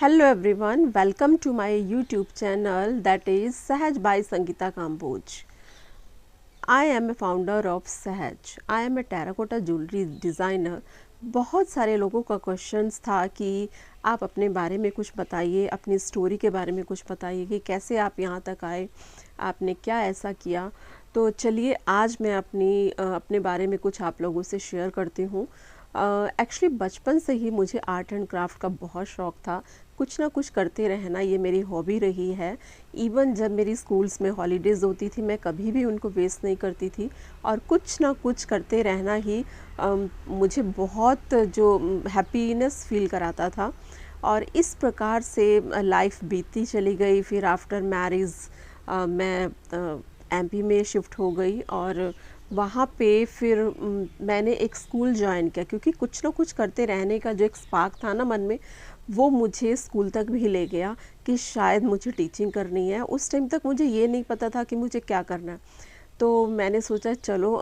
Hello everyone, welcome to my YouTube channel that is Sahaj by Sangeeta Kamboj. I am a founder of Sahaj. I am a terracotta jewelry designer. बहुत सारे लोगों का questions था कि आप अपने बारे में कुछ बताइए, अपनी स्टोरी के बारे में कुछ बताइए कि कैसे आप यहाँ तक आए, आपने क्या ऐसा किया। तो चलिए आज मैं अपने बारे में कुछ आप लोगों से शेयर करती हूँ। एक्चुअली बचपन से ही मुझे आर्ट एंड क्राफ्ट का बहुत शौक़ था। कुछ ना कुछ करते रहना ये मेरी हॉबी रही है। इवन जब मेरी स्कूल्स में हॉलीडेज़ होती थी मैं कभी भी उनको वेस्ट नहीं करती थी और कुछ ना कुछ करते रहना ही मुझे बहुत जो हैप्पीनेस फील कराता था। और इस प्रकार से लाइफ बीतती चली गई। फिर आफ्टर मैरिज मैं एमपी में शिफ्ट हो गई और वहाँ पे फिर मैंने एक स्कूल ज्वाइन किया क्योंकि कुछ ना कुछ करते रहने का जो एक स्पार्क था ना मन में, वो मुझे स्कूल तक भी ले गया कि शायद मुझे टीचिंग करनी है। उस टाइम तक मुझे ये नहीं पता था कि मुझे क्या करना है। तो मैंने सोचा चलो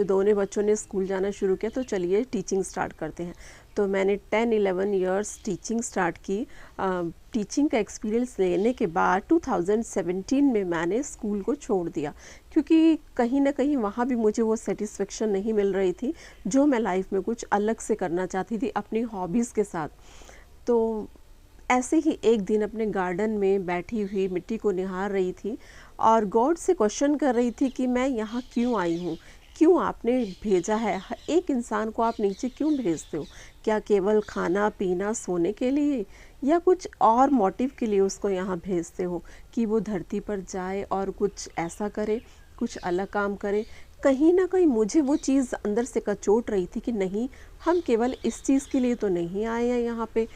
दोनों बच्चों ने स्कूल जाना शुरू किया तो चलिए टीचिंग स्टार्ट करते हैं। तो मैंने 10-11 इयर्स टीचिंग स्टार्ट की। टीचिंग का एक्सपीरियंस लेने के बाद 2017 में मैंने स्कूल को छोड़ दिया क्योंकि कहीं ना कहीं वहाँ भी मुझे वो सेटिस्फेक्शन नहीं मिल रही थी जो मैं लाइफ में कुछ अलग से करना चाहती थी अपनी हॉबीज़ के साथ। तो ऐसे ही एक दिन अपने गार्डन में बैठी हुई मिट्टी को निहार रही थी और गॉड से क्वेश्चन कर रही थी कि मैं यहाँ क्यों आई हूँ, क्यों आपने भेजा है। एक इंसान को आप नीचे क्यों भेजते हो? क्या केवल खाना पीना सोने के लिए या कुछ और मोटिव के लिए उसको यहाँ भेजते हो कि वो धरती पर जाए और कुछ ऐसा करे, कुछ अलग काम करे। कहीं ना कहीं मुझे वो चीज़ अंदर से कचोट रही थी कि नहीं, हम केवल इस चीज़ के लिए तो नहीं आए हैं यहाँ पे।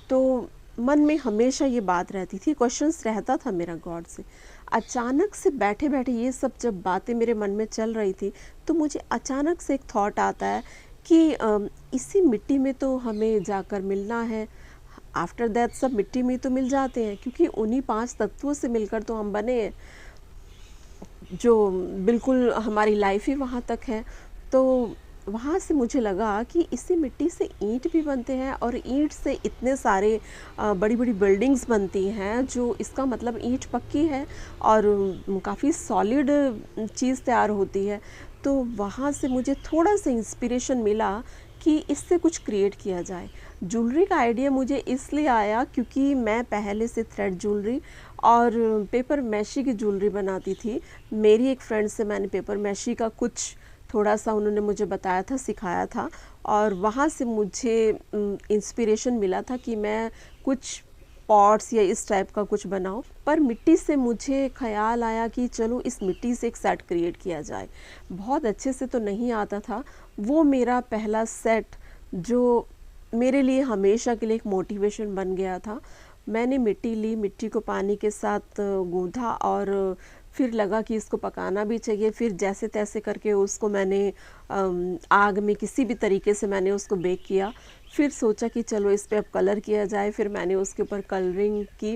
तो मन में हमेशा ये बात रहती थी, क्वेश्चंस रहता था मेरा गॉड से। अचानक से बैठे बैठे ये सब जब बातें मेरे मन में चल रही थी तो मुझे अचानक से एक थॉट आता है कि इसी मिट्टी में तो हमें जाकर मिलना है। आफ्टर दैट सब मिट्टी में तो मिल जाते हैं क्योंकि उन्हीं 5 तत्वों से मिलकर तो हम बने हैं, जो बिल्कुल हमारी लाइफ ही वहाँ तक है। तो वहाँ से मुझे लगा कि इसी मिट्टी से ईंट भी बनते हैं और ईंट से इतने सारे बड़ी बड़ी बिल्डिंग्स बनती हैं, जो इसका मतलब ईंट पक्की है और काफ़ी सॉलिड चीज़ तैयार होती है। तो वहाँ से मुझे थोड़ा सा इंस्पिरेशन मिला कि इससे कुछ क्रिएट किया जाए। ज्वेलरी का आइडिया मुझे इसलिए आया क्योंकि मैं पहले से थ्रेड ज्वेलरी और पेपर मैशी की ज्वेलरी बनाती थी। मेरी एक फ्रेंड से मैंने पेपर मैशी का कुछ थोड़ा सा उन्होंने मुझे बताया था, सिखाया था और वहाँ से मुझे इंस्पिरेशन मिला था कि मैं कुछ पॉट्स या इस टाइप का कुछ बनाऊं। पर मिट्टी से मुझे ख्याल आया कि चलो इस मिट्टी से एक सेट क्रिएट किया जाए। बहुत अच्छे से तो नहीं आता था। वो मेरा पहला सेट जो मेरे लिए हमेशा के लिए एक मोटिवेशन बन गया था। मैंने मिट्टी ली, मिट्टी को पानी के साथ गूँधा और फिर लगा कि इसको पकाना भी चाहिए। फिर जैसे तैसे करके उसको मैंने आग में किसी भी तरीके से मैंने उसको बेक किया। फिर सोचा कि चलो इस पे अब कलर किया जाए। फिर मैंने उसके ऊपर कलरिंग की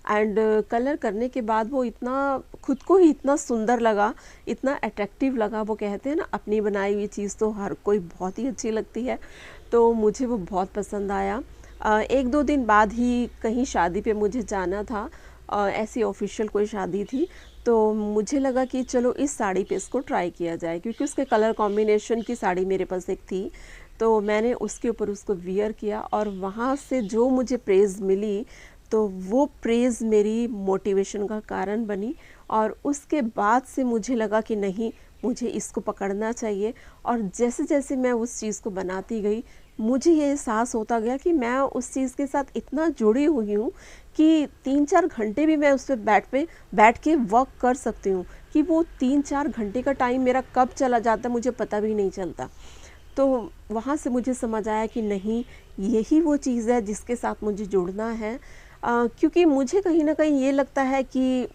एंड कलर करने के बाद वो इतना खुद को ही इतना सुंदर लगा, इतना अट्रैक्टिव लगा। वो कहते हैं ना, अपनी बनाई हुई चीज़ तो हर कोई बहुत ही अच्छी लगती है। तो मुझे वो बहुत पसंद आया। 1-2 दिन बाद ही कहीं शादी पे मुझे जाना था, ऐसी ऑफिशियल कोई शादी थी। तो मुझे लगा कि चलो इस साड़ी पे इसको ट्राई किया जाए क्योंकि उसके कलर कॉम्बिनेशन की साड़ी मेरे पास एक थी। तो मैंने उसके ऊपर उसको वियर किया और वहाँ से जो मुझे प्रेज़ मिली तो वो प्रेज़ मेरी मोटिवेशन का कारण बनी। और उसके बाद से मुझे लगा कि नहीं, मुझे इसको पकड़ना चाहिए। और जैसे जैसे मैं उस चीज़ को बनाती गई मुझे ये एहसास होता गया कि मैं उस चीज़ के साथ इतना जुड़ी हुई हूँ कि 3-4 घंटे भी मैं उस पर बैठ के वर्क कर सकती हूँ कि वो 3-4 घंटे का टाइम मेरा कब चला जाता मुझे पता भी नहीं चलता। तो वहाँ से मुझे समझ आया कि नहीं, यही वो चीज़ है जिसके साथ मुझे जुड़ना है। क्योंकि मुझे कहीं ना कहीं ये लगता है कि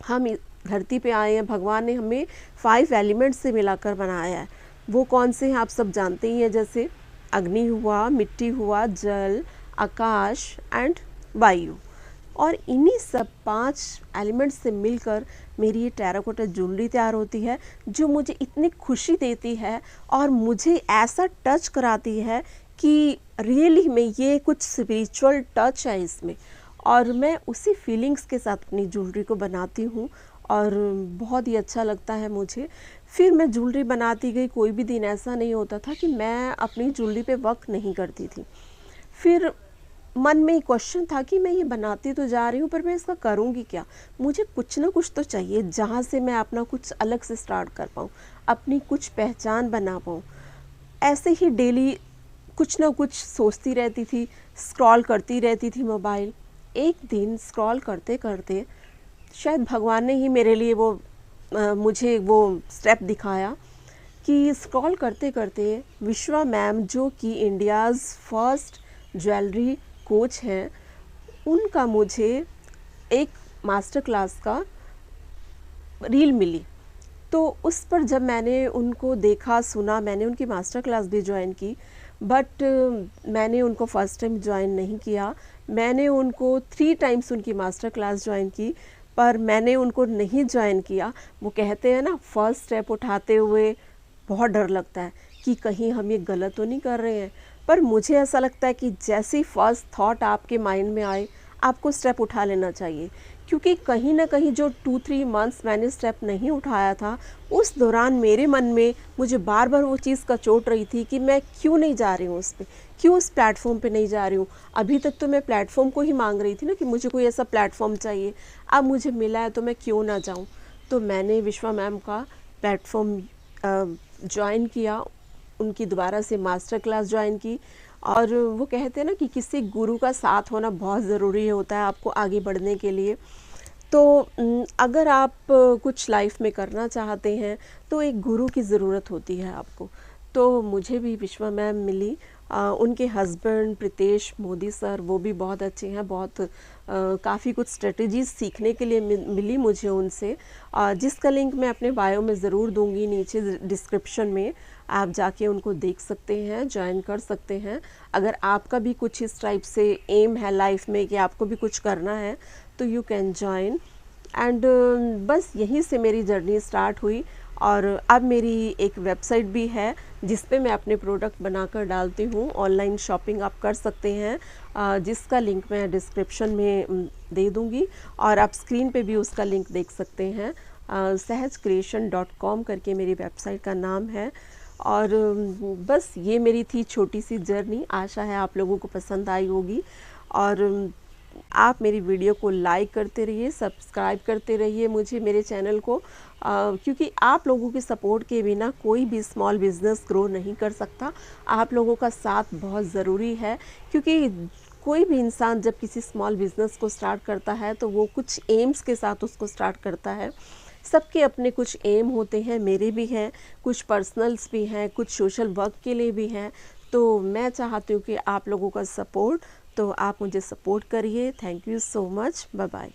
हम धरती पे आए हैं, भगवान ने हमें 5 एलिमेंट्स से मिलाकर बनाया है। वो कौन से हैं आप सब जानते ही हैं, जैसे अग्नि हुआ, मिट्टी हुआ, जल, आकाश एंड वायु। और इन्हीं सब 5 एलिमेंट्स से मिलकर मेरी ये टेराकोटा ज्वेलरी तैयार होती है जो मुझे इतनी खुशी देती है और मुझे ऐसा टच कराती है कि रियली में ये कुछ स्पिरिचुअल टच है इसमें, और मैं उसी फीलिंग्स के साथ अपनी ज्वेलरी को बनाती हूँ और बहुत ही अच्छा लगता है मुझे। फिर मैं ज्वेलरी बनाती गई, कोई भी दिन ऐसा नहीं होता था कि मैं अपनी ज्वेलरी पे वर्क नहीं करती थी। फिर मन में क्वेश्चन था कि मैं ये बनाती तो जा रही हूँ, पर मैं इसका करूँगी क्या? मुझे कुछ ना कुछ तो चाहिए जहाँ से मैं अपना कुछ अलग से स्टार्ट कर पाऊँ, अपनी कुछ पहचान बना पाऊँ। ऐसे ही डेली कुछ ना कुछ सोचती रहती थी, स्क्रॉल करती रहती थी मोबाइल। एक दिन स्क्रॉल करते करते शायद भगवान ने ही मेरे लिए मुझे वो स्टेप दिखाया कि स्क्रॉल करते करते विश्वा मैम, जो कि इंडियाज़ फर्स्ट ज्वेलरी कोच हैं, उनका मुझे एक मास्टर क्लास का रील मिली। तो उस पर जब मैंने उनको देखा, सुना, मैंने उनकी मास्टर क्लास भी ज्वाइन की, बट मैंने उनको फ़र्स्ट टाइम ज्वाइन नहीं किया। मैंने उनको 3 टाइम्स उनकी मास्टर क्लास ज्वाइन की, पर मैंने उनको नहीं ज्वाइन किया। वो कहते हैं ना, फर्स्ट स्टेप उठाते हुए बहुत डर लगता है कि कहीं हम ये गलत तो नहीं कर रहे हैं। पर मुझे ऐसा लगता है कि जैसी फर्स्ट थॉट आपके माइंड में आए, आपको स्टेप उठा लेना चाहिए, क्योंकि कहीं ना कहीं जो 2-3 मंथ्स मैंने स्टेप नहीं उठाया था, उस दौरान मेरे मन में मुझे बार बार वो चीज़ कचोट रही थी कि मैं क्यों नहीं जा रही हूँ उस पर, क्यों उस प्लेटफॉर्म पे नहीं जा रही हूँ। अभी तक तो मैं प्लेटफॉर्म को ही मांग रही थी ना कि मुझे कोई ऐसा प्लेटफॉर्म चाहिए, अब मुझे मिला है तो मैं क्यों ना जाऊँ। तो मैंने विश्वा मैम का प्लेटफॉर्म ज्वाइन किया, उनकी दोबारा से मास्टर क्लास ज्वाइन की। और वो कहते हैं ना कि किसी गुरु का साथ होना बहुत ज़रूरी होता है आपको आगे बढ़ने के लिए। तो अगर आप कुछ लाइफ में करना चाहते हैं तो एक गुरु की ज़रूरत होती है आपको। तो मुझे भी विश्वा मैम मिली। उनके हस्बैंड प्रीतेश मोदी सर, वो भी बहुत अच्छे हैं, बहुत काफ़ी कुछ स्ट्रेटजीज सीखने के लिए मिली मुझे उनसे, जिसका लिंक मैं अपने बायो में ज़रूर दूंगी, नीचे डिस्क्रिप्शन में आप जाके उनको देख सकते हैं, ज्वाइन कर सकते हैं। अगर आपका भी कुछ इस टाइप से एम है लाइफ में कि आपको भी कुछ करना है, तो यू कैन ज्वाइन। एंड बस यहीं से मेरी जर्नी स्टार्ट हुई, और अब मेरी एक वेबसाइट भी है जिस पे मैं अपने प्रोडक्ट बनाकर डालती हूँ। ऑनलाइन शॉपिंग आप कर सकते हैं, जिसका लिंक मैं डिस्क्रिप्शन में दे दूँगी, और आप स्क्रीन पे भी उसका लिंक देख सकते हैं। सहजcreation.com करके मेरी वेबसाइट का नाम है। और बस ये मेरी थी छोटी सी जर्नी। आशा है आप लोगों को पसंद आई होगी, और आप मेरी वीडियो को लाइक करते रहिए, सब्सक्राइब करते रहिए मुझे, मेरे चैनल को, क्योंकि आप लोगों के सपोर्ट के बिना कोई भी स्मॉल बिज़नेस ग्रो नहीं कर सकता। आप लोगों का साथ बहुत ज़रूरी है, क्योंकि कोई भी इंसान जब किसी स्मॉल बिज़नेस को स्टार्ट करता है तो वो कुछ एम्स के साथ उसको स्टार्ट करता है। सबके अपने कुछ एम होते हैं, मेरे भी हैं, कुछ पर्सनल्स भी हैं, कुछ सोशल वर्क के लिए भी हैं। तो मैं चाहती हूँ कि आप लोगों का सपोर्ट, तो आप मुझे सपोर्ट करिए। Thank you so much, bye bye.